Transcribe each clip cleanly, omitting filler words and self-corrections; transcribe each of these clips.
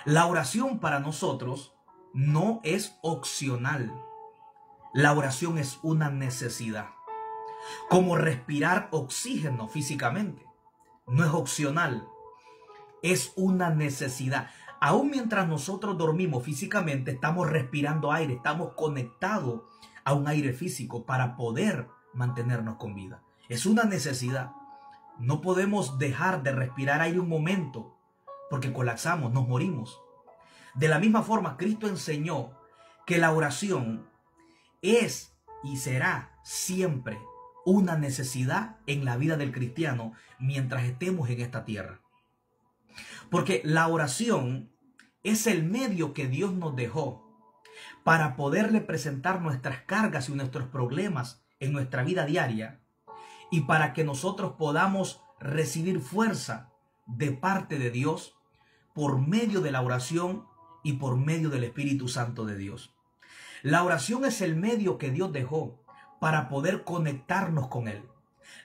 La oración para nosotros no es opcional. La oración es una necesidad. Como respirar oxígeno físicamente. No es opcional. Es una necesidad. Aún mientras nosotros dormimos físicamente, estamos respirando aire, estamos conectados a un aire físico para poder mantenernos con vida. Es una necesidad. No podemos dejar de respirar aire un momento porque colapsamos, nos morimos. De la misma forma, Cristo enseñó que la oración es y será siempre una necesidad en la vida del cristiano mientras estemos en esta tierra. Porque la oración es el medio que Dios nos dejó para poderle presentar nuestras cargas y nuestros problemas en nuestra vida diaria y para que nosotros podamos recibir fuerza de parte de Dios por medio de la oración y por medio del Espíritu Santo de Dios. La oración es el medio que Dios dejó para poder conectarnos con Él.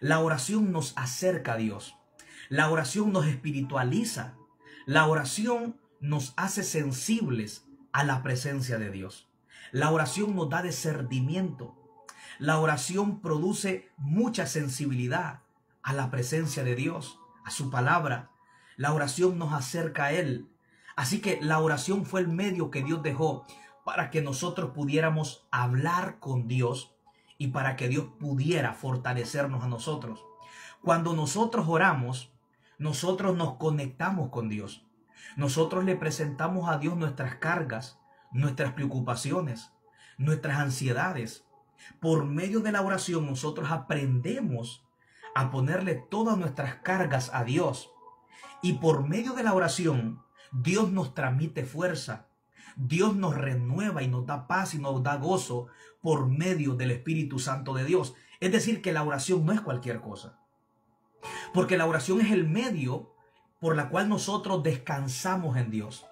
La oración nos acerca a Dios. La oración nos espiritualiza. La oración nos hace sensibles a la presencia de Dios. La oración nos da discernimiento. La oración produce mucha sensibilidad a la presencia de Dios, a su palabra. La oración nos acerca a Él. Así que la oración fue el medio que Dios dejó para que nosotros pudiéramos hablar con Dios y para que Dios pudiera fortalecernos a nosotros. Cuando nosotros oramos, nosotros nos conectamos con Dios. Nosotros le presentamos a Dios nuestras cargas, nuestras preocupaciones, nuestras ansiedades. Por medio de la oración nosotros aprendemos a ponerle todas nuestras cargas a Dios. Y por medio de la oración, Dios nos transmite fuerza. Dios nos renueva y nos da paz y nos da gozo por medio del Espíritu Santo de Dios. Es decir, que la oración no es cualquier cosa. Porque la oración es el medio por la cual nosotros descansamos en Dios,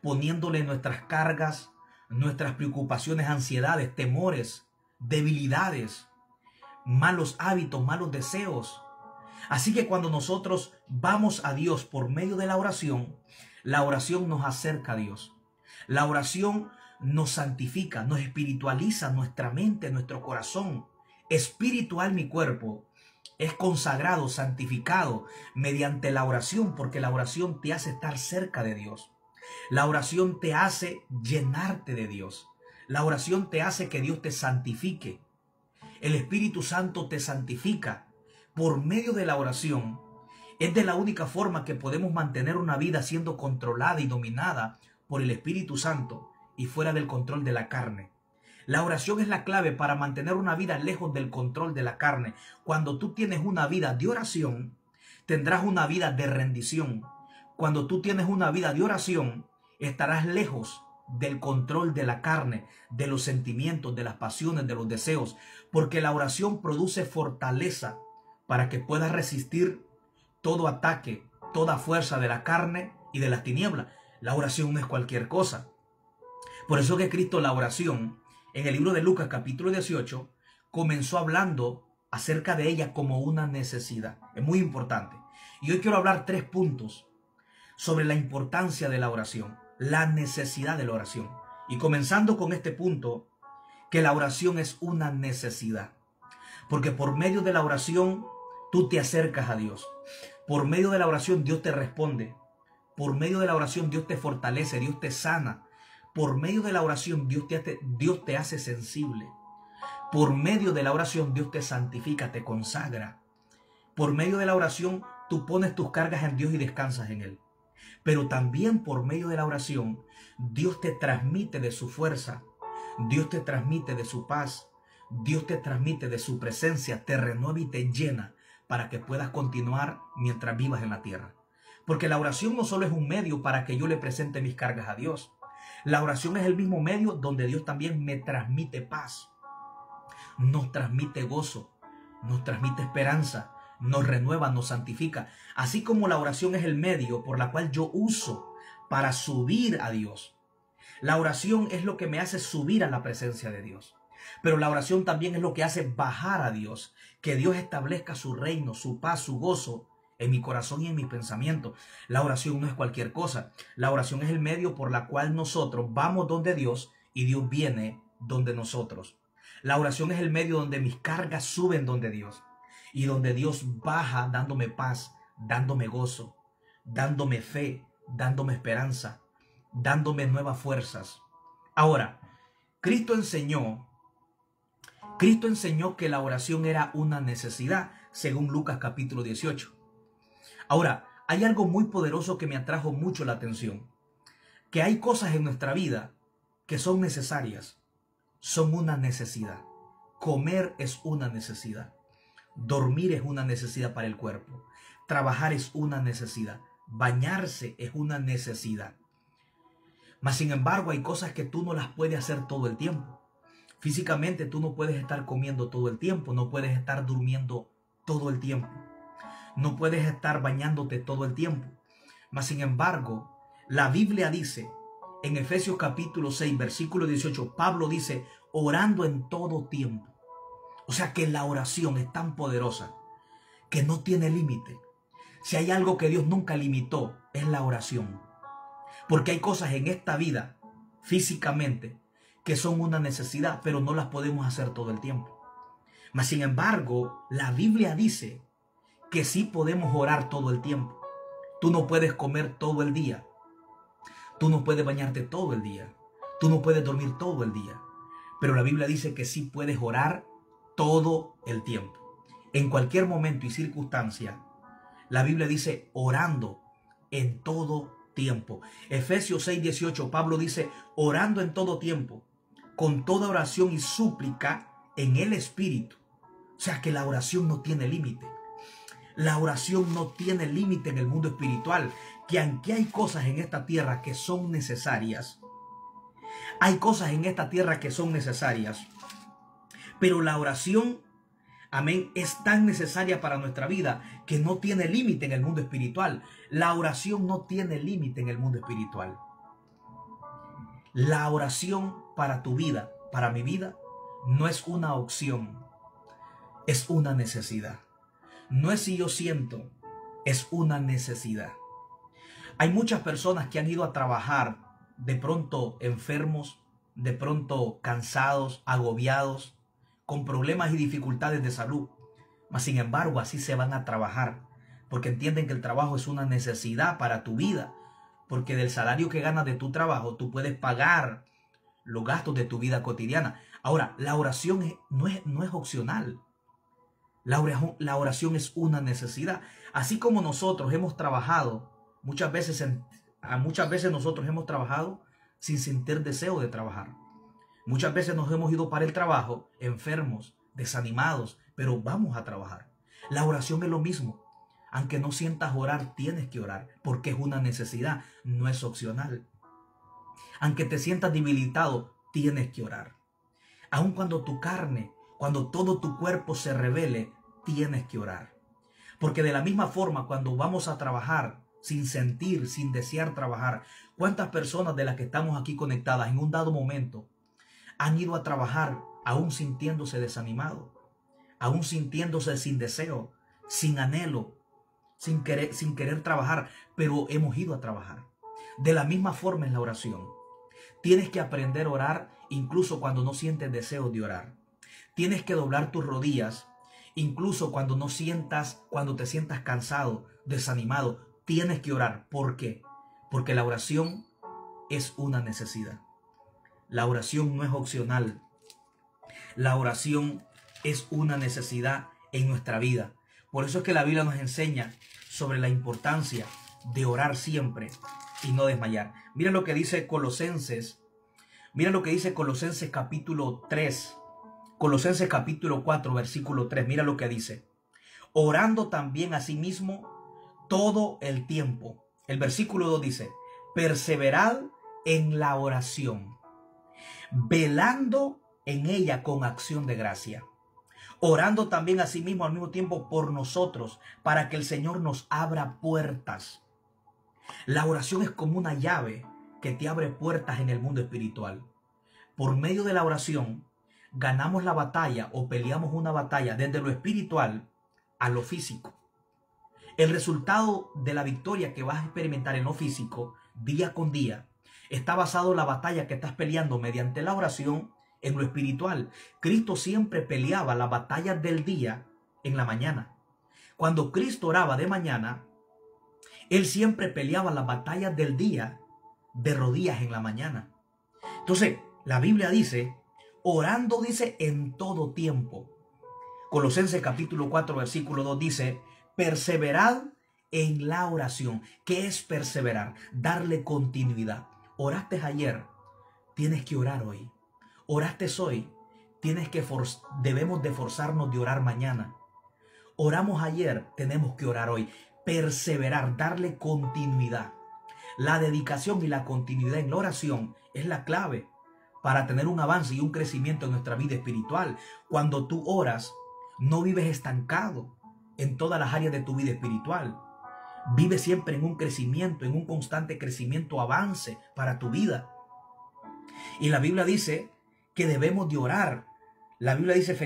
poniéndole nuestras cargas, nuestras preocupaciones, ansiedades, temores, debilidades, malos hábitos, malos deseos. Así que cuando nosotros vamos a Dios por medio de la oración nos acerca a Dios. La oración nos santifica, nos espiritualiza nuestra mente, nuestro corazón. Espiritual mi cuerpo es consagrado, santificado mediante la oración, porque la oración te hace estar cerca de Dios. La oración te hace llenarte de Dios. La oración te hace que Dios te santifique. El Espíritu Santo te santifica. Por medio de la oración es de la única forma que podemos mantener una vida siendo controlada y dominada por el Espíritu Santo y fuera del control de la carne. La oración es la clave para mantener una vida lejos del control de la carne. Cuando tú tienes una vida de oración, tendrás una vida de rendición. Cuando tú tienes una vida de oración, estarás lejos del control de la carne, de los sentimientos, de las pasiones, de los deseos, porque la oración produce fortaleza para que puedas resistir todo ataque, toda fuerza de la carne y de las tinieblas. La oración no es cualquier cosa. Por eso que Cristo, la oración, en el libro de Lucas capítulo 18, comenzó hablando acerca de ella como una necesidad. Es muy importante. Y hoy quiero hablar 3 puntos sobre la importancia de la oración, la necesidad de la oración. Y comenzando con este punto, que la oración es una necesidad. Porque por medio de la oración tú te acercas a Dios. Por medio de la oración Dios te responde. Por medio de la oración Dios te fortalece, Dios te sana. Por medio de la oración Dios te hace sensible. Por medio de la oración Dios te santifica, te consagra. Por medio de la oración tú pones tus cargas en Dios y descansas en Él. Pero también por medio de la oración Dios te transmite de su fuerza. Dios te transmite de su paz. Dios te transmite de su presencia, te renueva y te llena para que puedas continuar mientras vivas en la tierra. Porque la oración no solo es un medio para que yo le presente mis cargas a Dios. La oración es el mismo medio donde Dios también me transmite paz, nos transmite gozo, nos transmite esperanza, nos renueva, nos santifica. Así como la oración es el medio por la cual yo uso para subir a Dios. La oración es lo que me hace subir a la presencia de Dios. Pero la oración también es lo que hace bajar a Dios, que Dios establezca su reino, su paz, su gozo en mi corazón y en mis pensamientos. La oración no es cualquier cosa. La oración es el medio por la cual nosotros vamos donde Dios y Dios viene donde nosotros. La oración es el medio donde mis cargas suben donde Dios y donde Dios baja dándome paz, dándome gozo, dándome fe, dándome esperanza, dándome nuevas fuerzas. Ahora, Cristo enseñó que la oración era una necesidad, según Lucas capítulo 18. Ahora, hay algo muy poderoso que me atrajo mucho la atención, que hay cosas en nuestra vida que son necesarias, son una necesidad. Comer es una necesidad, dormir es una necesidad para el cuerpo, trabajar es una necesidad, bañarse es una necesidad. Mas sin embargo, hay cosas que tú no las puedes hacer todo el tiempo. Físicamente tú no puedes estar comiendo todo el tiempo, no puedes estar durmiendo todo el tiempo, no puedes estar bañándote todo el tiempo. Mas sin embargo, la Biblia dice, en Efesios capítulo 6, versículo 18, Pablo dice, orando en todo tiempo. O sea que la oración es tan poderosa que no tiene límite. Si hay algo que Dios nunca limitó, es la oración. Porque hay cosas en esta vida, físicamente, que son una necesidad, pero no las podemos hacer todo el tiempo. Mas sin embargo, la Biblia dice que sí podemos orar todo el tiempo. Tú no puedes comer todo el día. Tú no puedes bañarte todo el día. Tú no puedes dormir todo el día. Pero la Biblia dice que sí puedes orar todo el tiempo. En cualquier momento y circunstancia, la Biblia dice orando en todo tiempo. Efesios 6, 18, Pablo dice orando en todo tiempo, con toda oración y súplica en el Espíritu. O sea que la oración no tiene límite. La oración no tiene límite en el mundo espiritual. Que aunque hay cosas en esta tierra que son necesarias, hay cosas en esta tierra que son necesarias, pero la oración, amén, es tan necesaria para nuestra vida que no tiene límite en el mundo espiritual. La oración no tiene límite en el mundo espiritual. La oración para tu vida, para mi vida, no es una opción, es una necesidad. No es si yo siento, es una necesidad. Hay muchas personas que han ido a trabajar de pronto enfermos, de pronto cansados, agobiados, con problemas y dificultades de salud. Mas sin embargo, así se van a trabajar, porque entienden que el trabajo es una necesidad para tu vida, porque del salario que ganas de tu trabajo, tú puedes pagar los gastos de tu vida cotidiana. Ahora, la oración no es opcional. La oración es una necesidad. Así como nosotros hemos trabajado, muchas veces nosotros hemos trabajado sin sentir deseo de trabajar. Muchas veces nos hemos ido para el trabajo enfermos, desanimados, pero vamos a trabajar. La oración es lo mismo. Aunque no sientas orar, tienes que orar, porque es una necesidad, no es opcional. Aunque te sientas debilitado, tienes que orar. Aun cuando tu carne, cuando todo tu cuerpo se rebele, tienes que orar. Porque de la misma forma, cuando vamos a trabajar sin sentir, sin desear trabajar, ¿cuántas personas de las que estamos aquí conectadas en un dado momento han ido a trabajar aún sintiéndose desanimados, aún sintiéndose sin deseo, sin anhelo, sin querer trabajar, pero hemos ido a trabajar? De la misma forma es la oración. Tienes que aprender a orar incluso cuando no sientes deseo de orar. Tienes que doblar tus rodillas incluso cuando te sientas cansado, desanimado. Tienes que orar. ¿Por qué? Porque la oración es una necesidad. La oración no es opcional. La oración es una necesidad en nuestra vida. Por eso es que la Biblia nos enseña sobre la importancia de orar siempre y no desmayar. Mira lo que dice Colosenses. Mira lo que dice Colosenses capítulo 3. Colosenses capítulo 4, versículo 3. Mira lo que dice. Orando también a sí mismo todo el tiempo. El versículo 2 dice, perseverad en la oración, velando en ella con acción de gracia, orando también a sí mismo al mismo tiempo por nosotros, para que el Señor nos abra puertas. La oración es como una llave que te abre puertas en el mundo espiritual. Por medio de la oración ganamos la batalla o peleamos una batalla desde lo espiritual a lo físico. El resultado de la victoria que vas a experimentar en lo físico, día con día, está basado en la batalla que estás peleando mediante la oración en lo espiritual. Cristo siempre peleaba las batallas del día en la mañana. Cuando Cristo oraba de mañana, Él siempre peleaba las batallas del día de rodillas en la mañana. Entonces, la Biblia dice, orando dice en todo tiempo. Colosenses capítulo 4, versículo 2 dice, perseverad en la oración. ¿Qué es perseverar? Darle continuidad. Oraste ayer, tienes que orar hoy. Oraste hoy, debemos de forzarnos de orar mañana. Oramos ayer, tenemos que orar hoy. Perseverar, darle continuidad. La dedicación y la continuidad en la oración es la clave para tener un avance y un crecimiento en nuestra vida espiritual. Cuando tú oras, no vives estancado en todas las áreas de tu vida espiritual. Vives siempre en un crecimiento, en un constante crecimiento, avance para tu vida. Y la Biblia dice que debemos de orar. La Biblia dice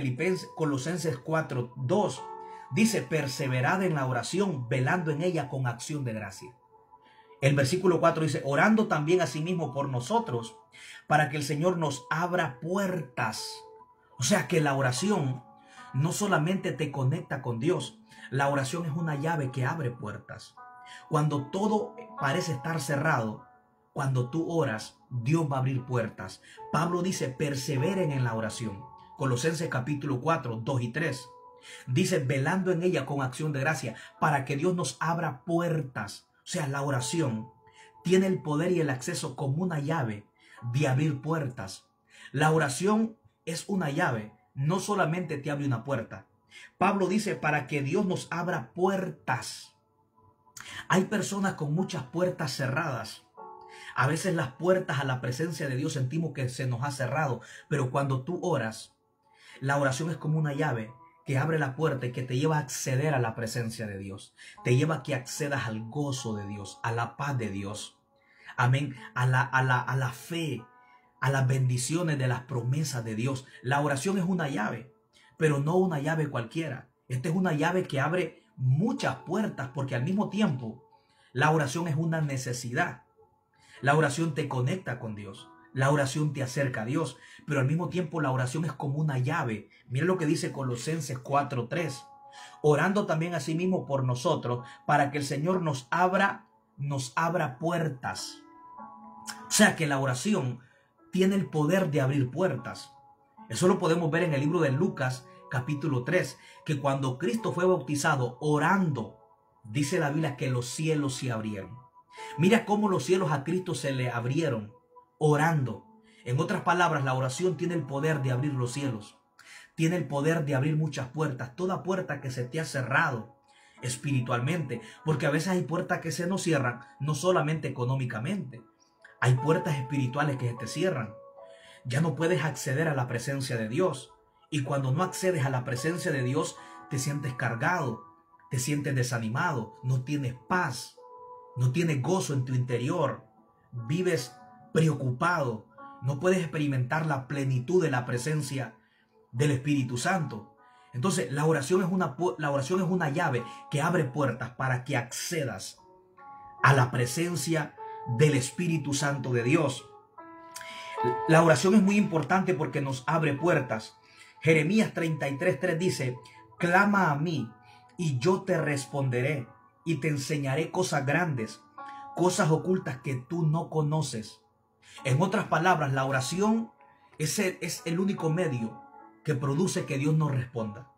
Colosenses 4, 2. Dice, perseverad en la oración, velando en ella con acción de gracia. El versículo 4 dice, orando también asimismo por nosotros, para que el Señor nos abra puertas. O sea que la oración no solamente te conecta con Dios, la oración es una llave que abre puertas. Cuando todo parece estar cerrado, cuando tú oras, Dios va a abrir puertas. Pablo dice, perseveren en la oración. Colosenses capítulo 4, 2 y 3. Dice, velando en ella con acción de gracia, para que Dios nos abra puertas. O sea, la oración tiene el poder y el acceso como una llave de abrir puertas. La oración es una llave, no solamente te abre una puerta. Pablo dice, para que Dios nos abra puertas. Hay personas con muchas puertas cerradas. A veces las puertas a la presencia de Dios sentimos que se nos ha cerrado, pero cuando tú oras, la oración es como una llave que abre la puerta y que te lleva a acceder a la presencia de Dios. Te lleva a que accedas al gozo de Dios, a la paz de Dios. Amén. A la fe, a las bendiciones de las promesas de Dios. La oración es una llave, pero no una llave cualquiera. Esta es una llave que abre muchas puertas, porque al mismo tiempo la oración es una necesidad. La oración te conecta con Dios. La oración te acerca a Dios, pero al mismo tiempo la oración es como una llave. Mira lo que dice Colosenses 4:3. Orando también asimismo por nosotros, para que el Señor nos abra puertas. O sea que la oración tiene el poder de abrir puertas. Eso lo podemos ver en el libro de Lucas capítulo 3, que cuando Cristo fue bautizado orando, dice la Biblia que los cielos se abrieron. Mira cómo los cielos a Cristo se le abrieron orando. En otras palabras, la oración tiene el poder de abrir los cielos. Tiene el poder de abrir muchas puertas. Toda puerta que se te ha cerrado espiritualmente. Porque a veces hay puertas que se nos cierran, no solamente económicamente. Hay puertas espirituales que se te cierran. Ya no puedes acceder a la presencia de Dios. Y cuando no accedes a la presencia de Dios, te sientes cargado, te sientes desanimado, no tienes paz. No tienes gozo en tu interior, vives preocupado, no puedes experimentar la plenitud de la presencia del Espíritu Santo. Entonces, la oración es una llave que abre puertas para que accedas a la presencia del Espíritu Santo de Dios. La oración es muy importante porque nos abre puertas. Jeremías 33:3 dice, clama a mí y yo te responderé. Y te enseñaré cosas grandes, cosas ocultas que tú no conoces. En otras palabras, la oración es el único medio que produce que Dios nos responda.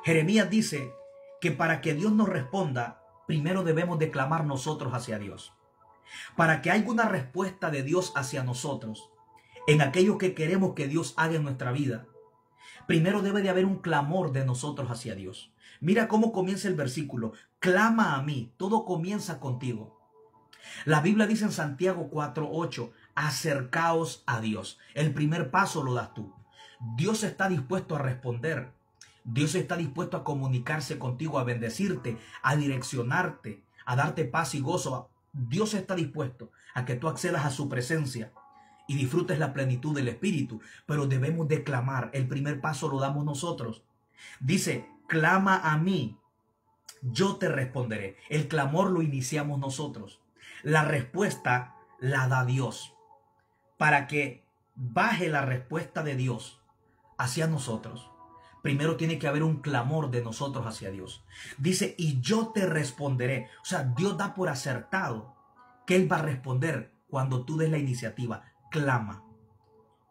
Jeremías dice que para que Dios nos responda, primero debemos de clamar nosotros hacia Dios. Para que haya una respuesta de Dios hacia nosotros, en aquello que queremos que Dios haga en nuestra vida, primero debe de haber un clamor de nosotros hacia Dios. Mira cómo comienza el versículo. Clama a mí. Todo comienza contigo. La Biblia dice en Santiago 4:8, acercaos a Dios. El primer paso lo das tú. Dios está dispuesto a responder. Dios está dispuesto a comunicarse contigo, a bendecirte, a direccionarte, a darte paz y gozo. Dios está dispuesto a que tú accedas a su presencia y disfrutes la plenitud del Espíritu. Pero debemos de clamar. El primer paso lo damos nosotros. Dice, clama a mí. yo te responderé. El clamor lo iniciamos nosotros. La respuesta la da Dios. Para que baje la respuesta de Dios hacia nosotros, primero tiene que haber un clamor de nosotros hacia Dios. Dice, y yo te responderé. O sea, Dios da por acertado que Él va a responder cuando tú des la iniciativa. Clama.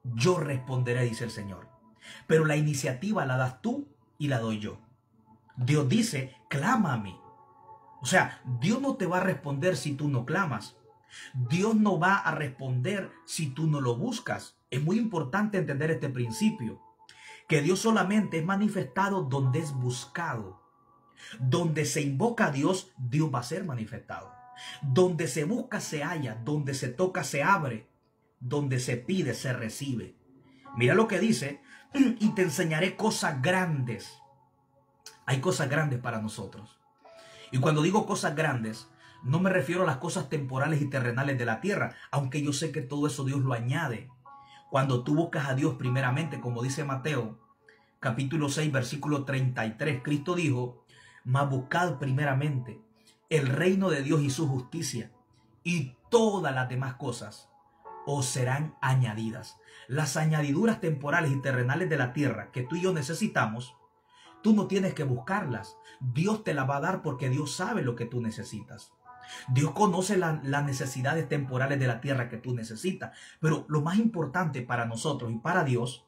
Yo responderé, dice el Señor. Pero la iniciativa la das tú y la doy yo. Dios dice, clama a mí. O sea, Dios no te va a responder si tú no clamas. Dios no va a responder si tú no lo buscas. Es muy importante entender este principio. Que Dios solamente es manifestado donde es buscado. Donde se invoca a Dios, Dios va a ser manifestado. Donde se busca, se halla. Donde se toca, se abre. Donde se pide, se recibe. Mira lo que dice. Y te enseñaré cosas grandes. Hay cosas grandes para nosotros. Y cuando digo cosas grandes, no me refiero a las cosas temporales y terrenales de la tierra, aunque yo sé que todo eso Dios lo añade. Cuando tú buscas a Dios primeramente, como dice Mateo, capítulo 6, versículo 33, Cristo dijo, mas buscad primeramente el reino de Dios y su justicia, y todas las demás cosas os serán añadidas. Las añadiduras temporales y terrenales de la tierra que tú y yo necesitamos, tú no tienes que buscarlas. Dios te las va a dar porque Dios sabe lo que tú necesitas. Dios conoce las necesidades temporales de la tierra que tú necesitas. Pero lo más importante para nosotros y para Dios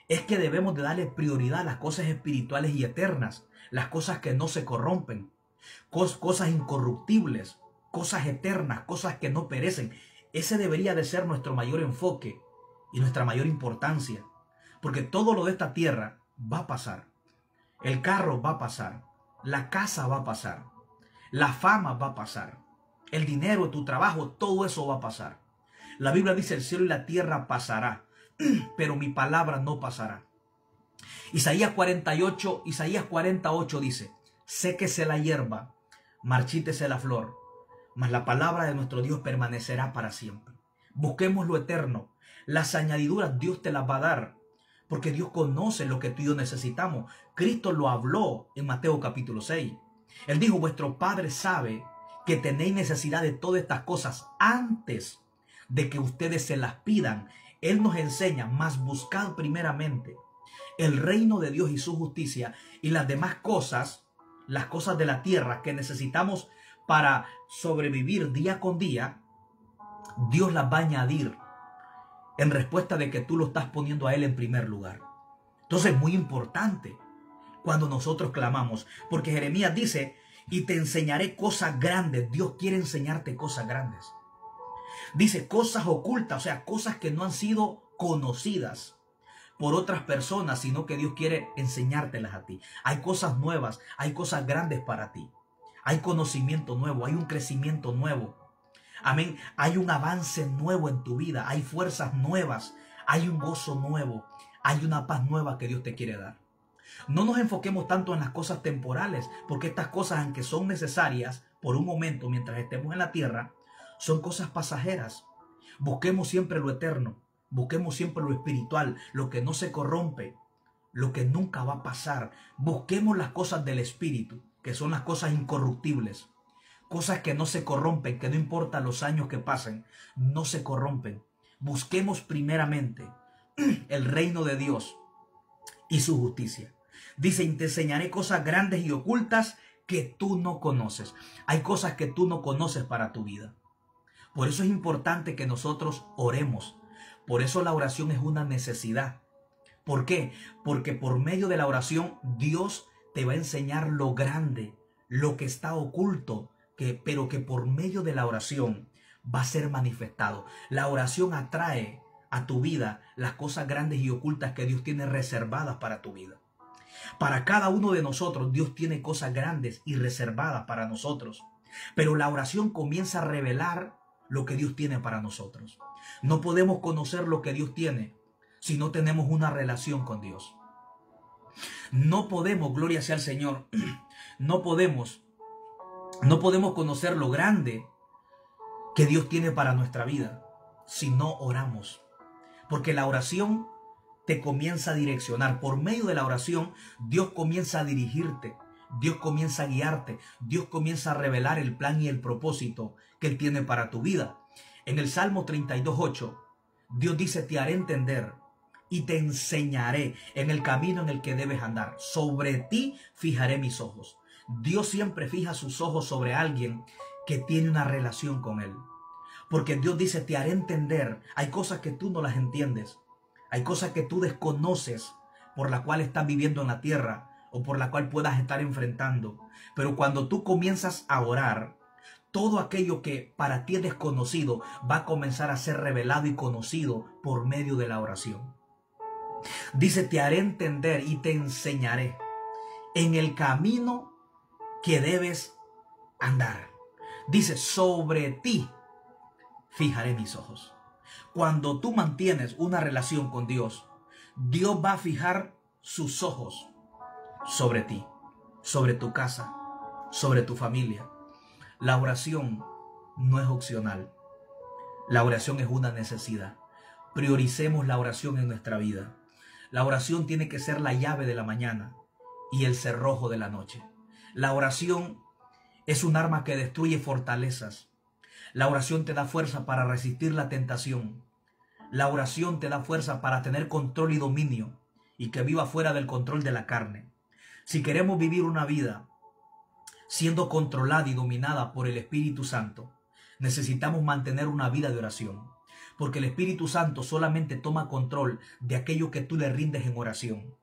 es que debemos de darle prioridad a las cosas espirituales y eternas. Las cosas que no se corrompen. Cosas incorruptibles. Cosas eternas. Cosas que no perecen. Ese debería de ser nuestro mayor enfoque y nuestra mayor importancia. Porque todo lo de esta tierra va a pasar. El carro va a pasar. La casa va a pasar. La fama va a pasar. El dinero, tu trabajo, todo eso va a pasar. La Biblia dice, el cielo y la tierra pasará, pero mi palabra no pasará. Isaías 48 dice, séquese la hierba, marchítese la flor, mas la palabra de nuestro Dios permanecerá para siempre. Busquemos lo eterno. Las añadiduras Dios te las va a dar, porque Dios conoce lo que tú y yo necesitamos. Cristo lo habló en Mateo capítulo 6. Él dijo, vuestro Padre sabe que tenéis necesidad de todas estas cosas antes de que ustedes se las pidan. Él nos enseña, mas buscad primeramente el reino de Dios y su justicia, y las demás cosas, las cosas de la tierra que necesitamos para sobrevivir día con día, Dios las va a añadir en respuesta de que tú lo estás poniendo a Él en primer lugar. Entonces es muy importante cuando nosotros clamamos, porque Jeremías dice, y te enseñaré cosas grandes. Dios quiere enseñarte cosas grandes. Dice cosas ocultas, o sea, cosas que no han sido conocidas por otras personas, sino que Dios quiere enseñártelas a ti. Hay cosas nuevas, hay cosas grandes para ti. Hay conocimiento nuevo, hay un crecimiento nuevo. Amén. Hay un avance nuevo en tu vida, hay fuerzas nuevas, hay un gozo nuevo, hay una paz nueva que Dios te quiere dar. No nos enfoquemos tanto en las cosas temporales, porque estas cosas, aunque son necesarias por un momento mientras estemos en la tierra, son cosas pasajeras. Busquemos siempre lo eterno, busquemos siempre lo espiritual, lo que no se corrompe, lo que nunca va a pasar. Busquemos las cosas del espíritu, que son las cosas incorruptibles. Cosas que no se corrompen, que no importa los años que pasen, no se corrompen. Busquemos primeramente el reino de Dios y su justicia. Dice, y te enseñaré cosas grandes y ocultas que tú no conoces. Hay cosas que tú no conoces para tu vida. Por eso es importante que nosotros oremos. Por eso la oración es una necesidad. ¿Por qué? Porque por medio de la oración Dios te va a enseñar lo grande, lo que está oculto, pero que por medio de la oración va a ser manifestado. La oración atrae a tu vida las cosas grandes y ocultas que Dios tiene reservadas para tu vida. Para cada uno de nosotros Dios tiene cosas grandes y reservadas para nosotros. Pero la oración comienza a revelar lo que Dios tiene para nosotros. No podemos conocer lo que Dios tiene si no tenemos una relación con Dios. No podemos, gloria sea al Señor, no podemos conocer lo grande que Dios tiene para nuestra vida si no oramos. Porque la oración te comienza a direccionar. Por medio de la oración, Dios comienza a dirigirte. Dios comienza a guiarte, Dios comienza a revelar el plan y el propósito que Él tiene para tu vida. En el Salmo 32:8, Dios dice: te haré entender y te enseñaré en el camino en el que debes andar. Sobre ti fijaré mis ojos. Dios siempre fija sus ojos sobre alguien que tiene una relación con Él. Porque Dios dice: te haré entender. Hay cosas que tú no las entiendes. Hay cosas que tú desconoces por la cual estás viviendo en la tierra o por la cual puedas estar enfrentando. Pero cuando tú comienzas a orar, todo aquello que para ti es desconocido va a comenzar a ser revelado y conocido por medio de la oración. Dice: te haré entender y te enseñaré en el camino que debes andar. Dice: sobre ti fijaré mis ojos. Cuando tú mantienes una relación con Dios, Dios va a fijar sus ojos sobre ti, sobre tu casa, sobre tu familia. La oración no es opcional. La oración es una necesidad. Prioricemos la oración en nuestra vida. La oración tiene que ser la llave de la mañana y el cerrojo de la noche. La oración es un arma que destruye fortalezas. La oración te da fuerza para resistir la tentación. La oración te da fuerza para tener control y dominio y que viva fuera del control de la carne. Si queremos vivir una vida siendo controlada y dominada por el Espíritu Santo, necesitamos mantener una vida de oración. Porque el Espíritu Santo solamente toma control de aquello que tú le rindes en oración.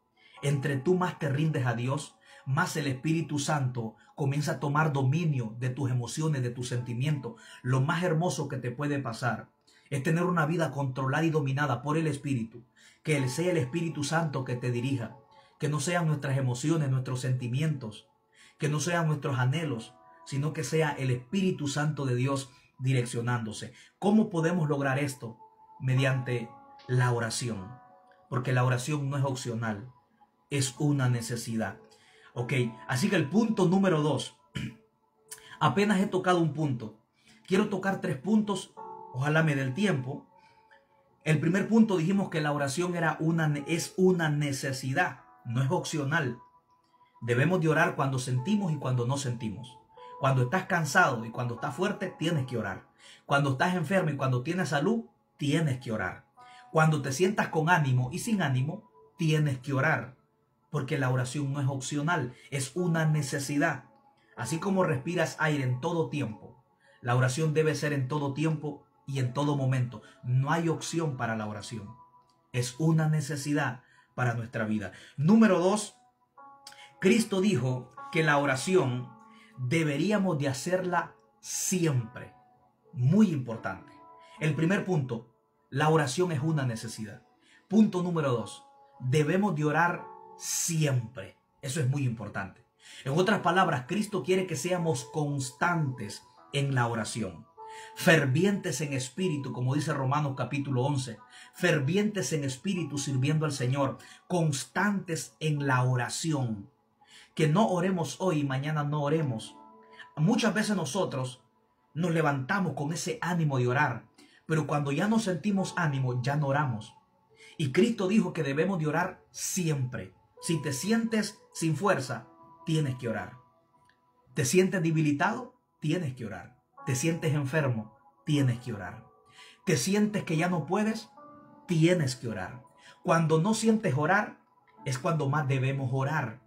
Entre tú más te rindes a Dios, más el Espíritu Santo comienza a tomar dominio de tus emociones, de tus sentimientos. Lo más hermoso que te puede pasar es tener una vida controlada y dominada por el Espíritu. Que sea el Espíritu Santo que te dirija. Que no sean nuestras emociones, nuestros sentimientos. Que no sean nuestros anhelos, sino que sea el Espíritu Santo de Dios direccionándose. ¿Cómo podemos lograr esto? Mediante la oración. Porque la oración no es opcional, es una necesidad. Ok, así que el punto número 2. Apenas he tocado un punto. Quiero tocar 3 puntos, ojalá me dé el tiempo. El primer punto dijimos que la oración es una necesidad, no es opcional. Debemos de orar cuando sentimos y cuando no sentimos. Cuando estás cansado y cuando estás fuerte, tienes que orar. Cuando estás enfermo y cuando tienes salud, tienes que orar. Cuando te sientas con ánimo y sin ánimo, tienes que orar. Porque la oración no es opcional, es una necesidad. Así como respiras aire en todo tiempo, la oración debe ser en todo tiempo y en todo momento. No hay opción para la oración. Es una necesidad para nuestra vida. Número 2, Cristo dijo que la oración deberíamos de hacerla siempre. Muy importante. El primer punto, la oración es una necesidad. Punto número 2, debemos de orar siempre. Eso es muy importante. En otras palabras, Cristo quiere que seamos constantes en la oración. Fervientes en espíritu, como dice Romanos capítulo 11. Fervientes en espíritu sirviendo al Señor. Constantes en la oración. Que no oremos hoy y mañana no oremos. Muchas veces nosotros nos levantamos con ese ánimo de orar, pero cuando ya no sentimos ánimo, ya no oramos. Y Cristo dijo que debemos de orar siempre. Si te sientes sin fuerza, tienes que orar. ¿Te sientes debilitado? Tienes que orar. ¿Te sientes enfermo? Tienes que orar. ¿Te sientes que ya no puedes? Tienes que orar. Cuando no sientes orar, es cuando más debemos orar.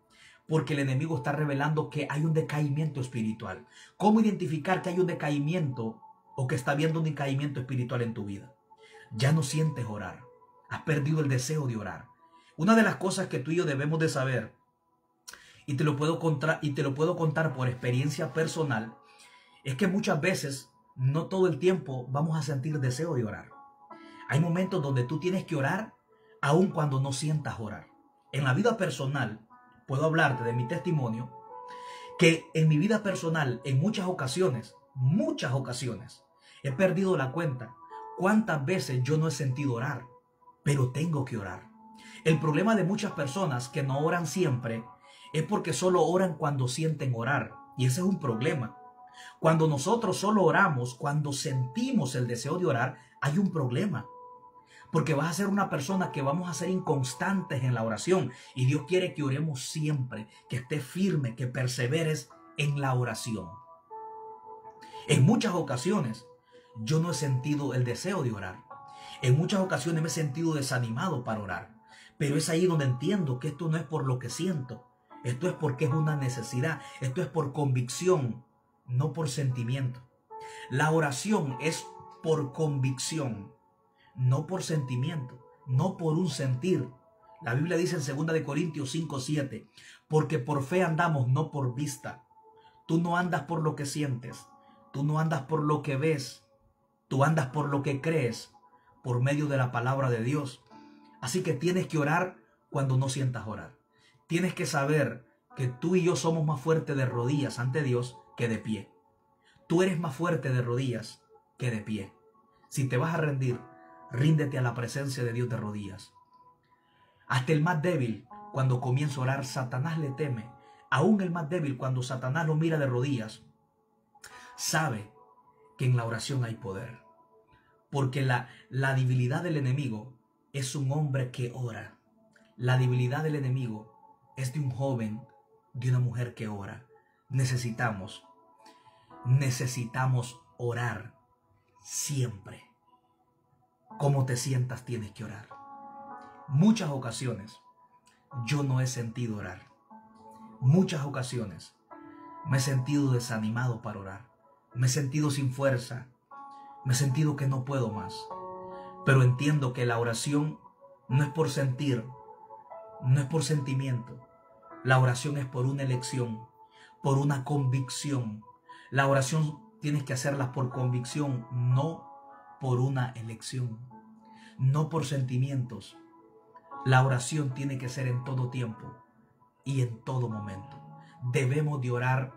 Porque el enemigo está revelando que hay un decaimiento espiritual. ¿Cómo identificar que hay un decaimiento o que está habiendo un decaimiento espiritual en tu vida? Ya no sientes orar. Has perdido el deseo de orar. Una de las cosas que tú y yo debemos de saber, y te lo puedo contar por experiencia personal, es que muchas veces, no todo el tiempo, vamos a sentir deseo de orar. Hay momentos donde tú tienes que orar aun cuando no sientas orar. En la vida personal, puedo hablarte de mi testimonio, que en mi vida personal, en muchas ocasiones, he perdido la cuenta cuántas veces yo no he sentido orar, pero tengo que orar. El problema de muchas personas que no oran siempre es porque solo oran cuando sienten orar, y ese es un problema. Cuando nosotros solo oramos, cuando sentimos el deseo de orar, hay un problema. Porque vas a ser una persona que vamos a ser inconstantes en la oración. Y Dios quiere que oremos siempre, que estés firme, que perseveres en la oración. En muchas ocasiones yo no he sentido el deseo de orar. En muchas ocasiones me he sentido desanimado para orar. Pero es ahí donde entiendo que esto no es por lo que siento. Esto es porque es una necesidad. Esto es por convicción, no por sentimiento. La oración es por convicción, no por sentimiento, no por un sentir. La Biblia dice en 2 Corintios 5:7, porque por fe andamos, no por vista. Tú no andas por lo que sientes, tú no andas por lo que ves, tú andas por lo que crees, por medio de la palabra de Dios. Así que tienes que orar cuando no sientas orar. Tienes que saber que tú y yo somos más fuertes de rodillas ante Dios que de pie. Tú eres más fuerte de rodillas que de pie. Si te vas a rendir, ríndete a la presencia de Dios de rodillas. Hasta el más débil, cuando comienza a orar, Satanás le teme. Aún el más débil, cuando Satanás lo mira de rodillas, sabe que en la oración hay poder. Porque la debilidad del enemigo es un hombre que ora. La debilidad del enemigo es de un joven, de una mujer que ora. Necesitamos orar siempre. Como te sientas, tienes que orar. Muchas ocasiones yo no he sentido orar. Muchas ocasiones me he sentido desanimado para orar. Me he sentido sin fuerza. Me he sentido que no puedo más. Pero entiendo que la oración no es por sentir, no es por sentimiento. La oración es por una elección, por una convicción. La oración tienes que hacerla por convicción, no por una elección, no por sentimientos. La oración tiene que ser en todo tiempo y en todo momento. Debemos de orar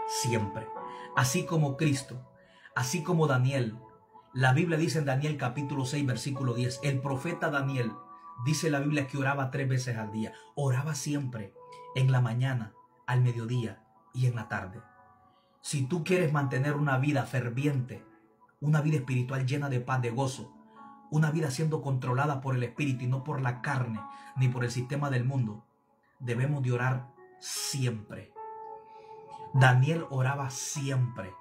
siempre, así como Cristo, así como Daniel. La Biblia dice en Daniel capítulo 6 versículo 10, el profeta Daniel, dice la Biblia que oraba 3 veces al día. Oraba siempre, en la mañana, al mediodía y en la tarde. Si tú quieres mantener una vida ferviente, una vida espiritual llena de paz, de gozo, una vida siendo controlada por el Espíritu y no por la carne ni por el sistema del mundo, debemos de orar siempre. Daniel oraba siempre,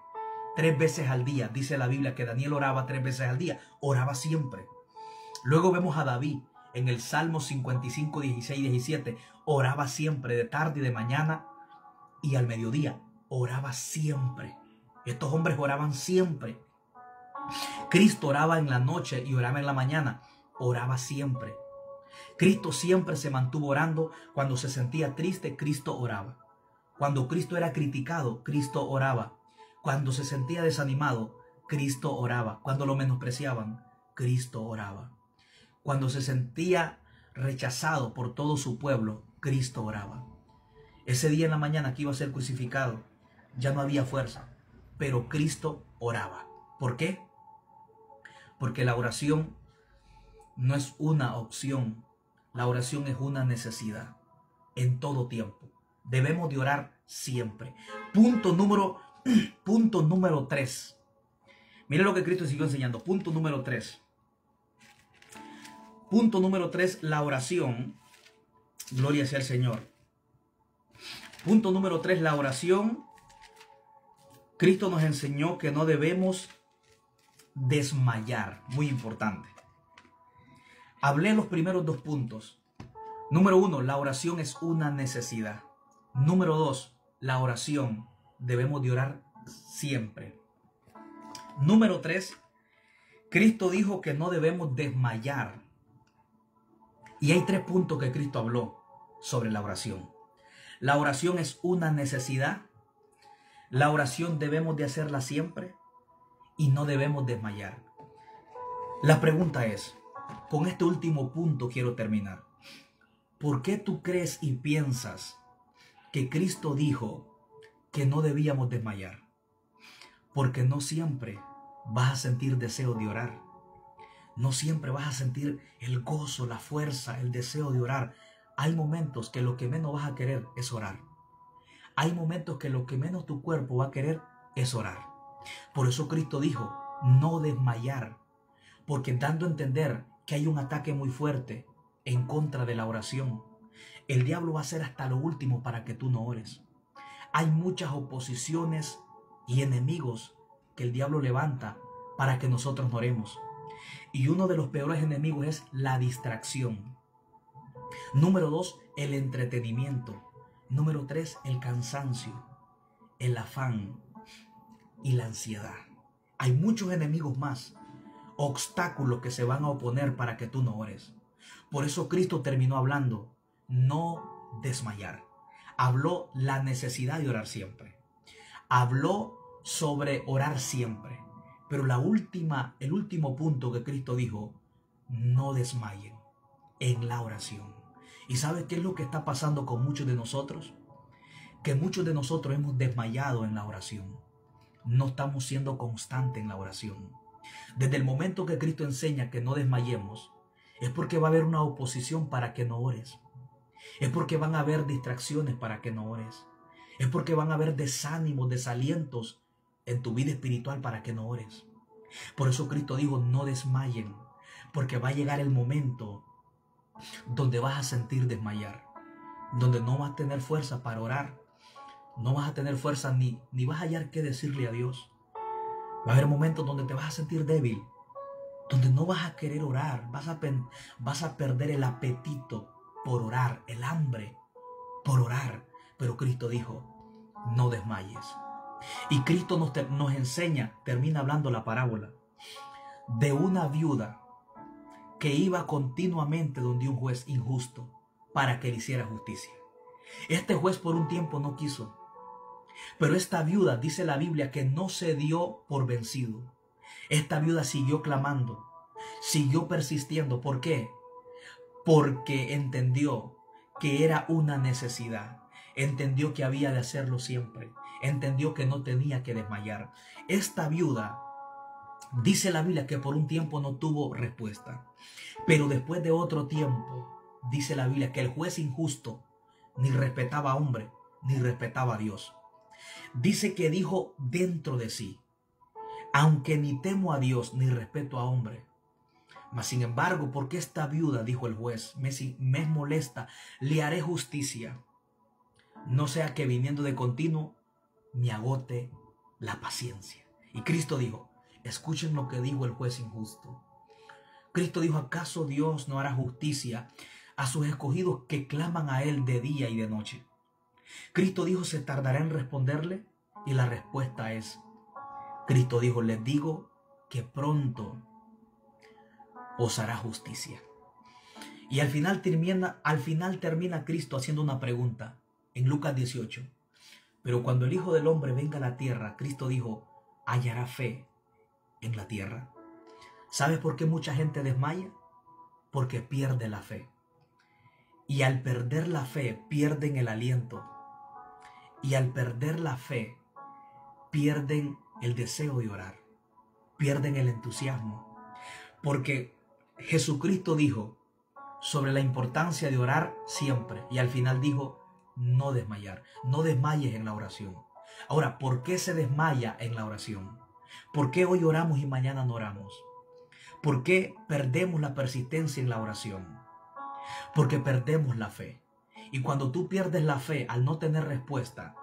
3 veces al día. Dice la Biblia que Daniel oraba 3 veces al día, oraba siempre. Luego vemos a David en el Salmo 55, 16 y 17, oraba siempre, de tarde y de mañana y al mediodía, oraba siempre. Estos hombres oraban siempre. Cristo oraba en la noche y oraba en la mañana, oraba siempre. Cristo siempre se mantuvo orando. Cuando se sentía triste, Cristo oraba. Cuando Cristo era criticado, Cristo oraba. Cuando se sentía desanimado, Cristo oraba. Cuando lo menospreciaban, Cristo oraba. Cuando se sentía rechazado por todo su pueblo, Cristo oraba. Ese día en la mañana que iba a ser crucificado, ya no había fuerza, pero Cristo oraba. ¿Por qué? Porque la oración no es una opción, la oración es una necesidad en todo tiempo. Debemos de orar siempre. Punto número 3. Mire lo que Cristo siguió enseñando. Punto número 3. Punto número 3, la oración. Gloria sea al Señor. Punto número 3, la oración. Cristo nos enseñó que no debemos desmayar. Muy importante. Hablé los primeros 2 puntos. Número 1, la oración es una necesidad. Número 2, la oración debemos de orar siempre. Número 3, Cristo dijo que no debemos desmayar. Y hay 3 puntos que Cristo habló sobre la oración. La oración es una necesidad. La oración debemos de hacerla siempre y no debemos desmayar. La pregunta es, con este último punto quiero terminar. ¿Por qué tú crees y piensas que Cristo dijo que no debíamos desmayar? Porque no siempre vas a sentir deseo de orar. No siempre vas a sentir el gozo, la fuerza, el deseo de orar. Hay momentos que lo que menos vas a querer es orar. Hay momentos que lo que menos tu cuerpo va a querer es orar. Por eso Cristo dijo, no desmayar. Porque dando a entender que hay un ataque muy fuerte en contra de la oración. El diablo va a hacer hasta lo último para que tú no ores. Hay muchas oposiciones y enemigos que el diablo levanta para que nosotros no oremos. Y uno de los peores enemigos es la distracción. Número 2, el entretenimiento. Número 3, el cansancio, el afán y la ansiedad. Hay muchos enemigos más, obstáculos que se van a oponer para que tú no ores. Por eso Cristo terminó hablando, no desmayar. Habló la necesidad de orar siempre. Habló sobre orar siempre. Pero el último punto que Cristo dijo, no desmayen en la oración. ¿Y sabes qué es lo que está pasando con muchos de nosotros? Que muchos de nosotros hemos desmayado en la oración. No estamos siendo constantes en la oración. Desde el momento que Cristo enseña que no desmayemos, es porque va a haber una oposición para que no ores. Es porque van a haber distracciones para que no ores. Es porque van a haber desánimos, desalientos en tu vida espiritual para que no ores. Por eso Cristo dijo, no desmayen, porque va a llegar el momento donde vas a sentir desmayar, donde no vas a tener fuerza para orar, no vas a tener fuerza ni vas a hallar qué decirle a Dios. Va a haber momentos donde te vas a sentir débil, donde no vas a querer orar, vas a perder el apetito por orar, el hambre por orar. Pero Cristo dijo, no desmayes. Y Cristo nos enseña, termina hablando la parábola de una viuda que iba continuamente donde un juez injusto para que le hiciera justicia. Este juez por un tiempo no quiso, pero esta viuda, dice la Biblia, que no se dio por vencido. Esta viuda siguió clamando, siguió persistiendo. ¿Por qué? Porque entendió que era una necesidad, entendió que había de hacerlo siempre, entendió que no tenía que desmayar. Esta viuda, dice la Biblia, que por un tiempo no tuvo respuesta, pero después de otro tiempo, dice la Biblia, que el juez injusto ni respetaba a hombre, ni respetaba a Dios. Dice que dijo dentro de sí, aunque ni temo a Dios, ni respeto a hombre, mas sin embargo, porque esta viuda, dijo el juez, me es molesta, le haré justicia, no sea que viniendo de continuo me agote la paciencia. Y Cristo dijo, escuchen lo que dijo el juez injusto. Cristo dijo, ¿acaso Dios no hará justicia a sus escogidos que claman a Él de día y de noche? Cristo dijo, ¿se tardará en responderle? Y la respuesta es, Cristo dijo, les digo que pronto os hará justicia. Y al final termina Cristo haciendo una pregunta en Lucas 18. Pero cuando el Hijo del Hombre venga a la tierra, Cristo dijo, ¿hallará fe en la tierra? ¿Sabes por qué mucha gente desmaya? Porque pierde la fe. Y al perder la fe, pierden el aliento. Y al perder la fe, pierden el deseo de orar. Pierden el entusiasmo. Porque Jesucristo dijo sobre la importancia de orar siempre. Y al final dijo, no desmayar. No desmayes en la oración. Ahora, ¿por qué se desmaya en la oración? ¿Por qué hoy oramos y mañana no oramos? ¿Por qué perdemos la persistencia en la oración? Porque perdemos la fe. Y cuando tú pierdes la fe al no tener respuesta,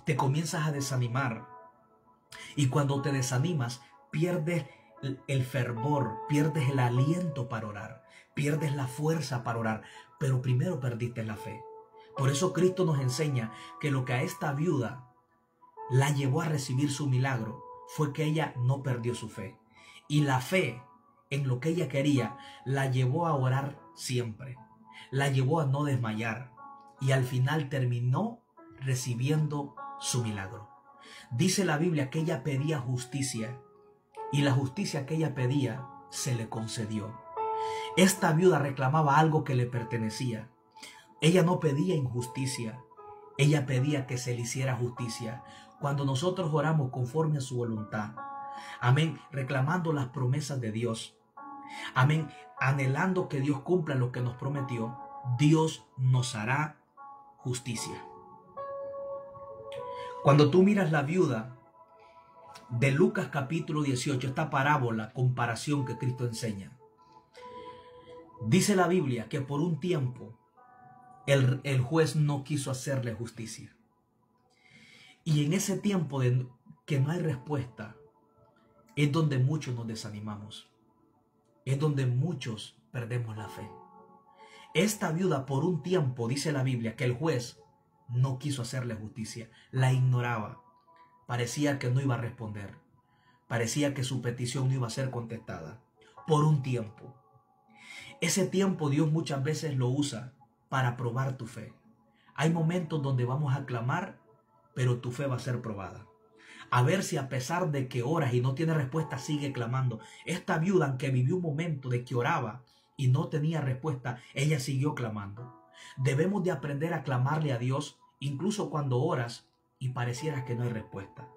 te comienzas a desanimar. Y cuando te desanimas, pierdes el fervor, pierdes el aliento para orar, pierdes la fuerza para orar, pero primero perdiste la fe. Por eso Cristo nos enseña que lo que a esta viuda la llevó a recibir su milagro fue que ella no perdió su fe. Y la fe en lo que ella quería la llevó a orar siempre, la llevó a no desmayar y al final terminó recibiendo su milagro. Dice la Biblia que ella pedía justicia y la justicia que ella pedía se le concedió. Esta viuda reclamaba algo que le pertenecía. Ella no pedía injusticia, ella pedía que se le hiciera justicia. Cuando nosotros oramos conforme a su voluntad, amén, reclamando las promesas de Dios, amén, anhelando que Dios cumpla lo que nos prometió, Dios nos hará justicia. Cuando tú miras la viuda de Lucas capítulo 18, esta parábola, comparación que Cristo enseña, Dice la Biblia que por un tiempo el juez no quiso hacerle justicia. Y en ese tiempo de que no hay respuesta, es donde muchos nos desanimamos. Es donde muchos perdemos la fe. Esta viuda por un tiempo, dice la Biblia, que el juez no quiso hacerle justicia. La ignoraba. Parecía que no iba a responder. Parecía que su petición no iba a ser contestada. Por un tiempo. Ese tiempo Dios muchas veces lo usa para probar tu fe. Hay momentos donde vamos a clamar, pero tu fe va a ser probada. A ver si a pesar de que oras y no tiene respuesta, sigue clamando. Esta viuda, aunque vivió un momento de que oraba y no tenía respuesta, ella siguió clamando. Debemos de aprender a clamarle a Dios, incluso cuando oras y parecieras que no hay respuesta.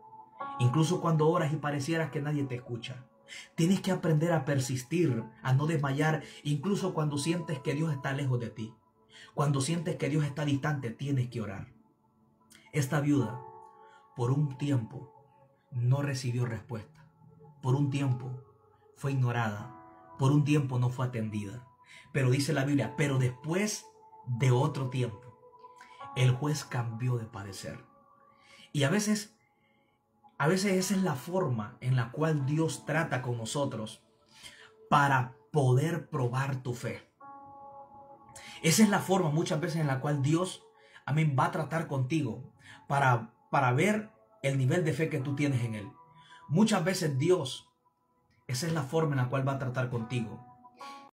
Incluso cuando oras y parecieras que nadie te escucha. Tienes que aprender a persistir, a no desmayar, incluso cuando sientes que Dios está lejos de ti. Cuando sientes que Dios está distante, tienes que orar. Esta viuda, por un tiempo, no recibió respuesta. Por un tiempo fue ignorada. Por un tiempo no fue atendida. Pero dice la Biblia, pero después de otro tiempo, el juez cambió de parecer. Y a veces esa es la forma en la cual Dios trata con nosotros para poder probar tu fe. Esa es la forma muchas veces en la cual Dios, amén, va a tratar contigo para ver el nivel de fe que tú tienes en Él. Muchas veces Dios, esa es la forma en la cual va a tratar contigo.